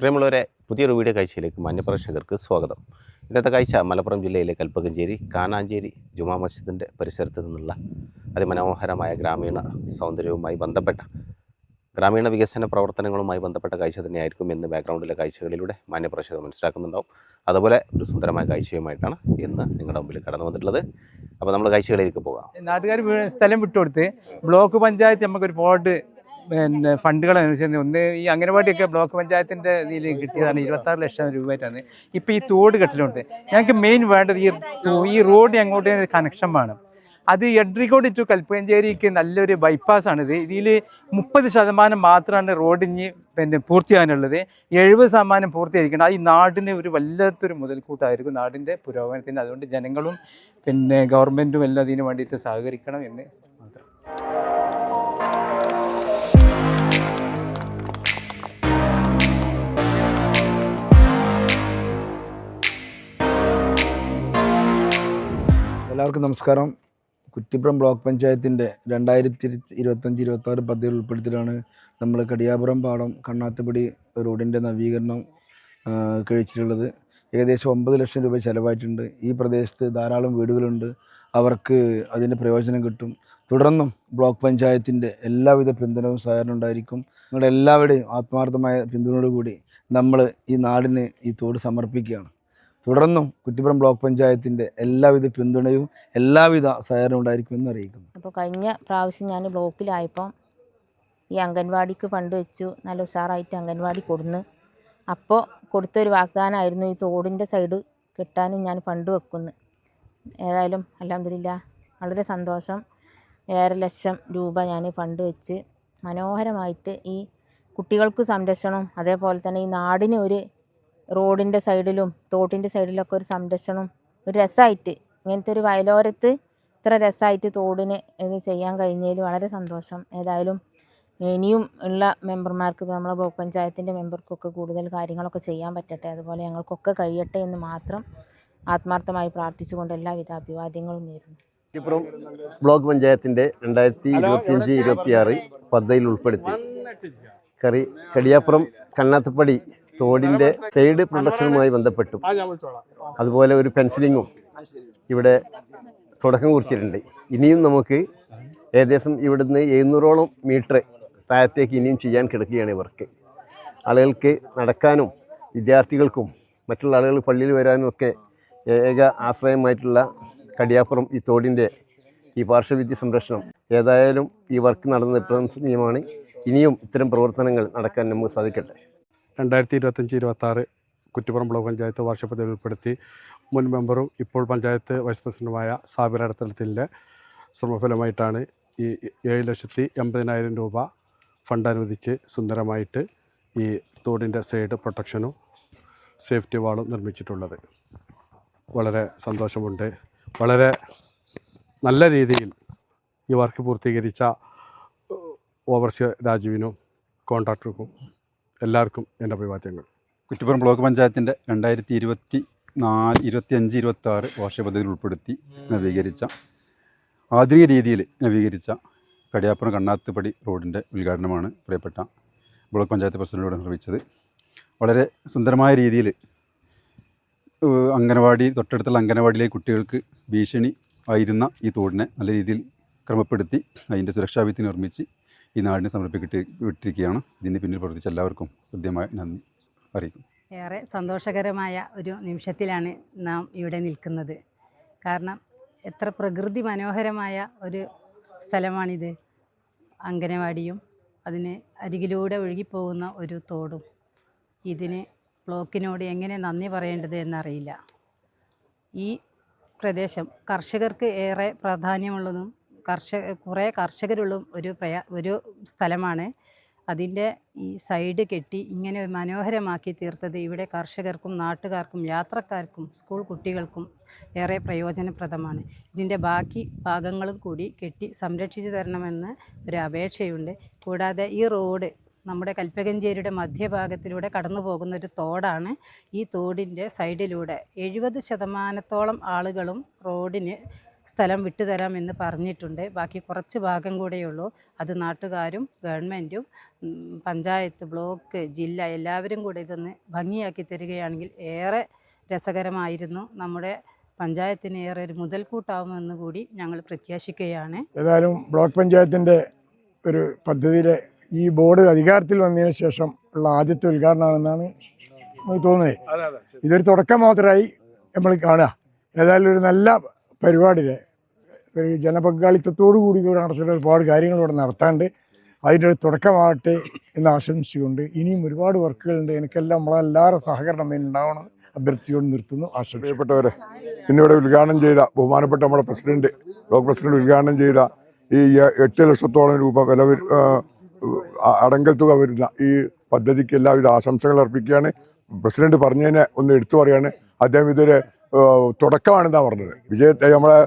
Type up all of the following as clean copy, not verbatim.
പ്രിയമുള്ളവരെ, പുതിയൊരു വീഡിയോ കാഴ്ചയിലേക്ക് മാന്യപ്രേക്ഷകർക്ക് സ്വാഗതം. ഇന്നത്തെ കാഴ്ച മലപ്പുറം ജില്ലയിലെ കൽപ്പകഞ്ചേരി കാനാഞ്ചേരി ജുമാ മസ്ജിദിൻ്റെ പരിസരത്ത് നിന്നുള്ള അതിമനോഹരമായ ഗ്രാമീണ സൗന്ദര്യവുമായി ബന്ധപ്പെട്ട ഗ്രാമീണ വികസന പ്രവർത്തനങ്ങളുമായി ബന്ധപ്പെട്ട കാഴ്ച തന്നെയായിരിക്കും എന്ന് ബാക്ക്ഗ്രൗണ്ടിലെ കാഴ്ചകളിലൂടെ മാന്യപ്രേക്ഷകർ മനസ്സിലാക്കുന്നുണ്ടാവും. അതുപോലെ ഒരു സുന്ദരമായ കാഴ്ചയുമായിട്ടാണ് ഇന്ന് നിങ്ങളുടെ മുമ്പിൽ കടന്നു വന്നിട്ടുള്ളത്. അപ്പോൾ നമ്മൾ കാഴ്ചകളിലേക്ക് പോകാം. നാട്ടുകാർ സ്ഥലം വിട്ടുകൊടുത്ത് ബ്ലോക്ക് പഞ്ചായത്ത് നമുക്ക് ഒരുപാട് ഫണ്ടുകൾ അനുസരിച്ച് ഒന്ന് ഈ അംഗനവാടിയൊക്കെ ബ്ലോക്ക് പഞ്ചായത്തിൻ്റെ ഇതിൽ കിട്ടിയതാണ് 26 ലക്ഷം രൂപയായിട്ടാണ്. ഇപ്പോൾ ഈ തോട് കെട്ടിലുണ്ട്. ഞങ്ങൾക്ക് മെയിൻ വേണ്ടത് ഈ റോഡ് അങ്ങോട്ട് കണക്ഷൻ വേണം. അത് എഡ്രിക്കോട് ടു കൽപ്പകഞ്ചേരിക്ക് നല്ലൊരു ബൈപ്പാസാണിത്. ഇതിൽ 30% മാത്രമാണ് റോഡിന് പൂർത്തിയാകാനുള്ളത്. 70% പൂർത്തിയായിരിക്കണം. അത് ഈ നാടിന് ഒരു വല്ലാത്തൊരു മുതൽക്കൂട്ടായിരിക്കും, നാടിൻ്റെ പുരോഗമനത്തിന്. അതുകൊണ്ട് ജനങ്ങളും ഗവൺമെൻറ്റും എല്ലാം അതിന് വേണ്ടിയിട്ട് സഹകരിക്കണം എന്ന് മാത്രം. എല്ലാവർക്കും നമസ്കാരം. കുറ്റിപ്പുറം ബ്ലോക്ക് പഞ്ചായത്തിൻ്റെ 2025-26 പദ്ധതിയിൽ ഉൾപ്പെടുത്തിയിട്ടാണ് നമ്മൾ കടിയാപുരം പാടം കണ്ണാത്തുപടി റോഡിൻ്റെ നവീകരണം കഴിച്ചിട്ടുള്ളത്. ഏകദേശം 9 ലക്ഷം രൂപ ചിലവായിട്ടുണ്ട്. ഈ പ്രദേശത്ത് ധാരാളം വീടുകളുണ്ട്, അവർക്ക് അതിൻ്റെ പ്രയോജനം കിട്ടും. തുടർന്നും ബ്ലോക്ക് പഞ്ചായത്തിൻ്റെ എല്ലാവിധ പിന്തുണയും സഹകരണം ഉണ്ടായിരിക്കും. നിങ്ങളുടെ എല്ലാവരുടെയും ആത്മാർത്ഥമായ പിന്തുണയോടുകൂടി നമ്മൾ ഈ നാടിന് ഈ തോട് സമർപ്പിക്കുകയാണ്. തുടർന്നും കുറ്റിപ്പുറം ബ്ലോക്ക് പഞ്ചായത്തിൻ്റെ എല്ലാവിധ പിന്തുണയും എല്ലാവിധ സഹകരണവും ഉണ്ടായിരിക്കുമെന്ന് അറിയിക്കുന്നു. അപ്പോൾ കഴിഞ്ഞ പ്രാവശ്യം ഞാൻ ബ്ലോക്കിലായപ്പം ഈ അംഗൻവാടിക്ക് ഫണ്ട് വെച്ചു, നല്ല ഉഷാറായിട്ട് അംഗൻവാടി കൊടുന്ന്. അപ്പോൾ കൊടുത്തൊരു വാഗ്ദാനമായിരുന്നു ഈ തോടിൻ്റെ സൈഡ് കെട്ടാനും ഞാൻ ഫണ്ട് വെക്കുന്നു. ഏതായാലും അൽഹംദുലില്ലാ വളരെ സന്തോഷം. 7 ലക്ഷം രൂപ ഞാൻ ഫണ്ട് വെച്ച് മനോഹരമായിട്ട് ഈ കുട്ടികൾക്ക് സംരക്ഷണം, അതേപോലെ തന്നെ ഈ നാടിന് ഒരു റോഡിൻ്റെ സൈഡിലും തോട്ടിൻ്റെ സൈഡിലൊക്കെ ഒരു സംരക്ഷണം, ഒരു രസമായിട്ട് ഇങ്ങനത്തെ ഒരു വയലോരത്ത് ഇത്ര രസമായിട്ട് തോടിന് ഇത് ചെയ്യാൻ കഴിഞ്ഞതിൽ വളരെ സന്തോഷം. ഏതായാലും ഇനിയും ഉള്ള മെമ്പർമാർക്ക്, നമ്മളെ ബ്ലോക്ക് പഞ്ചായത്തിൻ്റെ മെമ്പർക്കൊക്കെ കൂടുതൽ കാര്യങ്ങളൊക്കെ ചെയ്യാൻ പറ്റട്ടെ, അതുപോലെ ഞങ്ങൾക്കൊക്കെ കഴിയട്ടെ എന്ന് മാത്രം ആത്മാർത്ഥമായി പ്രാർത്ഥിച്ചുകൊണ്ട് എല്ലാവിധ അഭിവാദ്യങ്ങളും നേരുന്നു. കുറ്റിപ്പുറം ബ്ലോക്ക് പഞ്ചായത്തിൻ്റെ 2025-26 പദ്ധതിയിൽ ഉൾപ്പെടുത്തി കടിയാപ്പുറം കണ്ണാത്തുപടി തോടിൻ്റെ സൈഡ് പ്രൊട്ടക്ഷനുമായി ബന്ധപ്പെട്ടും അതുപോലെ ഒരു പെൻസിലിങ്ങും ഇവിടെ തുടക്കം കുറിച്ചിട്ടുണ്ട്. ഇനിയും നമുക്ക് ഏകദേശം ഇവിടുന്ന് 700ഓളം മീറ്റർ താഴത്തേക്ക് ഇനിയും ചെയ്യാൻ കിടക്കുകയാണ് ഇവർക്ക്. ആളുകൾക്ക് നടക്കാനും വിദ്യാർത്ഥികൾക്കും മറ്റുള്ള ആളുകൾ പള്ളിയിൽ വരാനും ഒക്കെ ഏക ആശ്രയമായിട്ടുള്ള കടിയാപ്പുറം ഈ തോടിൻ്റെ ഈ പാർശ്വഭിത്തി സംരക്ഷണം ഏതായാലും ഈ വർക്ക് നടന്നത് പ്രശംസനീയമാണ്. ഇനിയും ഇത്തരം പ്രവർത്തനങ്ങൾ നടക്കാൻ നമുക്ക് സാധിക്കട്ടെ. 2025-26 കുറ്റിപ്പുറം ബ്ലോക്ക് പഞ്ചായത്ത് വാർഷിക പദ്ധതിയിൽ ഉൾപ്പെടുത്തി മുൻ മെമ്പറും ഇപ്പോൾ പഞ്ചായത്ത് വൈസ് പ്രസിഡന്റുമായ സാബിർ അടത്തലത്തിൻ്റെ ശ്രമഫലമായിട്ടാണ് ഈ 7,80,000 രൂപ ഫണ്ട് അനുവദിച്ച് സുന്ദരമായിട്ട് ഈ തോടിൻ്റെ സൈഡ് പ്രൊട്ടക്ഷനും സേഫ്റ്റി വാളും നിർമ്മിച്ചിട്ടുള്ളത്. വളരെ സന്തോഷമുണ്ട്. വളരെ നല്ല രീതിയിൽ ഈ വർക്ക് പൂർത്തീകരിച്ച ഓവർസിയർ രാജുവിനും കോൺട്രാക്ടർക്കും എല്ലാവർക്കും എൻ്റെ അഭിവാദ്യങ്ങൾ. കുറ്റിപ്പുറം ബ്ലോക്ക് പഞ്ചായത്തിൻ്റെ 2025-26 വാർഷിക പദ്ധതിയിൽ ഉൾപ്പെടുത്തി ആധുനിക രീതിയിൽ നവീകരിച്ച കടിയാപ്പുറം കണ്ണാത്തുപടി റോഡിൻ്റെ ഉദ്ഘാടനമാണ് പ്രിയപ്പെട്ട ബ്ലോക്ക് പഞ്ചായത്ത് പ്രസിഡന്റിലൂടെ നിർവഹിച്ചത്. വളരെ സുന്ദരമായ രീതിയിൽ തൊട്ടടുത്തുള്ള അംഗനവാടിയിലെ കുട്ടികൾക്ക് ഭീഷണി ആയിരുന്ന ഈ തോടിനെ നല്ല രീതിയിൽ ക്രമപ്പെടുത്തി അതിൻ്റെ സുരക്ഷാഭിത്തി നിർമ്മിച്ച് ഈ നാടിനെ സമർപ്പിച്ചിരിക്കുകയാണ്. ഇതിന് പിന്നിൽ പ്രവർത്തിച്ച എല്ലാവർക്കും ഹൃദ്യമായ നന്ദി അറിയിക്കും. ഏറെ സന്തോഷകരമായ ഒരു നിമിഷത്തിലാണ് നാം ഇവിടെ നിൽക്കുന്നത്. കാരണം എത്ര പ്രകൃതി മനോഹരമായ ഒരു സ്ഥലമാണിത്. അംഗനവാടിയും അതിന് അരികിലൂടെ ഒഴുകിപ്പോകുന്ന ഒരു തോടും. ഇതിന് ബ്ലോക്കിനോട് എങ്ങനെ നന്ദി പറയേണ്ടത് എന്നറിയില്ല. ഈ പ്രദേശം കർഷകർക്ക് ഏറെ പ്രാധാന്യമുള്ളതും കുറേ കർഷകരുള്ള ഒരു സ്ഥലമാണ്. അതിൻ്റെ ഈ സൈഡ് കെട്ടി ഇങ്ങനെ മനോഹരമാക്കി തീർത്തത് ഇവിടെ കർഷകർക്കും നാട്ടുകാർക്കും യാത്രക്കാർക്കും സ്കൂൾ കുട്ടികൾക്കും ഏറെ പ്രയോജനപ്രദമാണ്. ഇതിൻ്റെ ബാക്കി ഭാഗങ്ങളും കൂടി കെട്ടി സംരക്ഷിച്ചു തരണമെന്ന് ഒരു അപേക്ഷയുണ്ട്. കൂടാതെ ഈ റോഡ് നമ്മുടെ കൽപ്പകഞ്ചേരിയുടെ മധ്യഭാഗത്തിലൂടെ കടന്നു പോകുന്ന ഒരു തോടാണ്. ഈ തോടിൻ്റെ സൈഡിലൂടെ 70% ആളുകളും റോഡിന് സ്ഥലം വിട്ടുതരാമെന്ന് പറഞ്ഞിട്ടുണ്ട്. ബാക്കി കുറച്ച് ഭാഗം കൂടെയുള്ളൂ. അത് നാട്ടുകാരും ഗവൺമെൻറ്റും പഞ്ചായത്ത്, ബ്ലോക്ക്, ജില്ല എല്ലാവരും കൂടെ ഇതൊന്ന് ഭംഗിയാക്കി തരികയാണെങ്കിൽ ഏറെ രസകരമായിരുന്നു. നമ്മുടെ പഞ്ചായത്തിന് ഏറെ ഒരു മുതൽക്കൂട്ടാവുമെന്ന് കൂടി ഞങ്ങൾ പ്രത്യാശിക്കുകയാണ്. ഏതായാലും ബ്ലോക്ക് പഞ്ചായത്തിൻ്റെ ഒരു പദ്ധതിയിലെ ഈ ബോർഡ് അധികാരത്തിൽ വന്നതിന് ശേഷം ഉള്ള ആദ്യത്തെ ഉദ്ഘാടനമാണെന്നാണ് നമുക്ക് തോന്നുന്നത്. ഇതൊരു തുടക്കം മാത്രമായി നമ്മൾ കാണുക. ഏതായാലും ഒരു നല്ല പരിപാടിയിലെ ഒരു ജനപങ്കാളിത്തത്തോടു കൂടി നടത്തുന്ന ഒരുപാട് കാര്യങ്ങൾ ഇവിടെ നടത്താണ്ട് അതിൻ്റെ ഒരു തുടക്കമാകട്ടെ എന്ന് ആശംസിച്ചുകൊണ്ട് ഇനിയും ഒരുപാട് വർക്കുകളുണ്ട്. എനിക്കെല്ലാം നമ്മളെല്ലാവരും സഹകരണം ഉണ്ടാവണം അഭ്യർത്ഥിച്ചുകൊണ്ട് നിർത്തുന്നു. പ്രിയപ്പെട്ടവരെ, ഇന്നിവിടെ ഉദ്ഘാടനം ചെയ്ത ബഹുമാനപ്പെട്ട നമ്മുടെ പ്രസിഡന്റ്, ബ്ലോക്ക് പ്രസിഡന്റ് ഉദ്ഘാടനം ചെയ്ത ഈ 8 ലക്ഷത്തോളം രൂപ വില അടങ്കൽ തുക വരുന്ന ഈ പദ്ധതിക്ക് എല്ലാവിധ ആശംസകൾ അർപ്പിക്കുകയാണ്. പ്രസിഡന്റ് പറഞ്ഞതിനെ ഒന്ന് എടുത്തു പറയാണ്. അദ്ദേഹം ഇതൊരു തുടക്കമാണെന്നാണ് പറഞ്ഞത്. വിജയത്തെ നമ്മളെ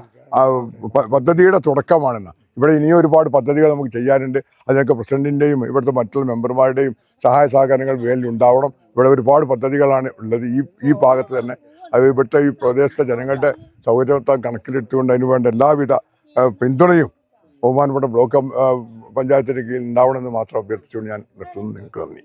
പദ്ധതിയുടെ തുടക്കമാണെന്ന്. ഇവിടെ ഇനിയും ഒരുപാട് പദ്ധതികൾ നമുക്ക് ചെയ്യാനുണ്ട്. അതിനൊക്കെ പ്രസിഡന്റിൻ്റെയും ഇവിടുത്തെ മറ്റുള്ള മെമ്പർമാരുടെയും സഹായ സഹകരണങ്ങൾ വേണ്ടിയുണ്ടാവണം. ഇവിടെ ഒരുപാട് പദ്ധതികളാണ് ഉള്ളത് ഈ ഭാഗത്ത് തന്നെ. അത് ഇവിടുത്തെ ഈ പ്രദേശത്തെ ജനങ്ങളുടെ സൗകര്യത്തെ കണക്കിലെടുത്തുകൊണ്ട് അതിനുവേണ്ട എല്ലാവിധ പിന്തുണയും ബഹുമാനപ്പെട്ട ബ്ലോക്ക് പഞ്ചായത്തിന് കീഴിൽ ഉണ്ടാവണമെന്ന് മാത്രം അഭ്യർത്ഥിച്ചുകൊണ്ട് ഞാൻ നിർത്തുന്നു. നിങ്ങൾക്ക് നന്ദി.